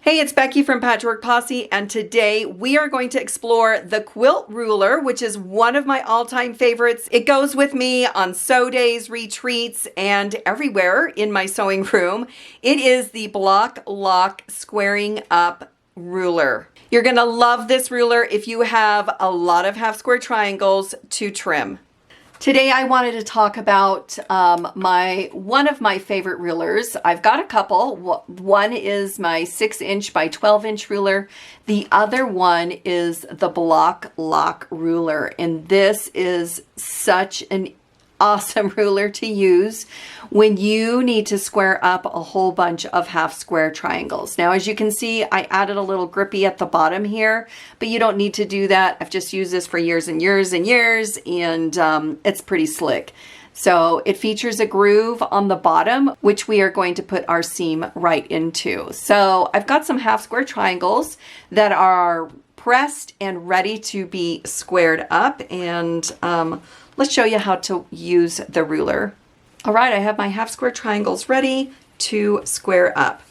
Hey, it's Becky from Patchwork Posse, and today we are going to explore the quilt ruler, which is one of my all-time favorites. It goes with me on sew days, retreats, and everywhere in my sewing room. It is the Bloc Loc Squaring Up Ruler. You're gonna love this ruler if you have a lot of half square triangles to trim. Today I wanted to talk about one of my favorite rulers. I've got a couple. One is my 6-inch by 12-inch ruler. The other one is the Bloc Loc Ruler. And this is such an awesome ruler to use when you need to square up a whole bunch of half square triangles. Now, as you can see, I added a little grippy at the bottom here, but you don't need to do that. I've just used this for years and years and years, and it's pretty slick. So it features a groove on the bottom, which we are going to put our seam right into. So I've got some half square triangles that are pressed and ready to be squared up, and let's show you how to use the ruler. All right, I have my half square triangles ready to square up.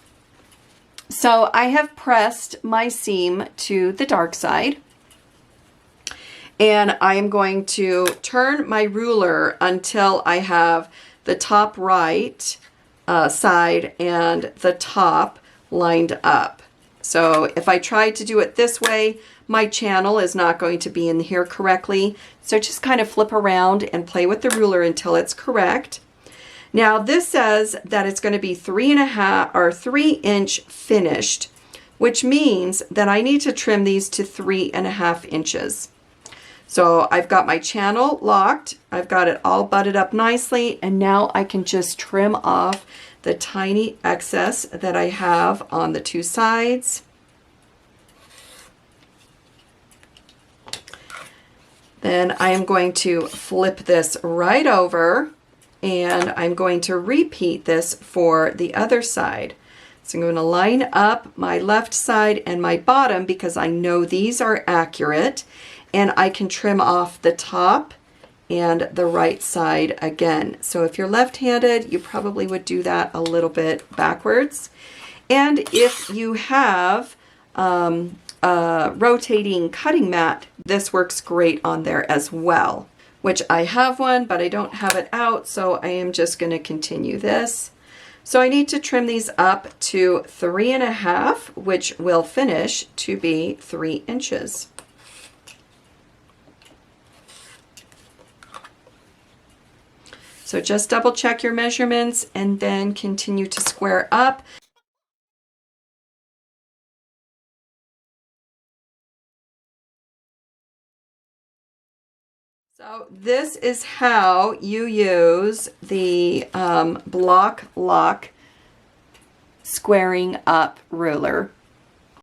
So I have pressed my seam to the dark side, and I am going to turn my ruler until I have the top right side and the top lined up. So if I try to do it this way, my channel is not going to be in here correctly. So just kind of flip around and play with the ruler until it's correct. Now this says that it's going to be 3.5 finished, which means that I need to trim these to 3.5 inches. So I've got my channel locked. I've got it all butted up nicely, and now I can just trim off the tiny excess that I have on the two sides. Then I am going to flip this right over, and I'm going to repeat this for the other side. So I'm going to line up my left side and my bottom because I know these are accurate, and I can trim off the top and the right side again. So if you're left-handed, you probably would do that a little bit backwards. And if you have a rotating cutting mat, this works great on there as well, which I have one, but I don't have it out, so I am just going to continue this. So I need to trim these up to 3.5, which will finish to be 3 inches. So just double check your measurements and then continue to square up. So this is how you use the Bloc Loc Squaring Up Ruler.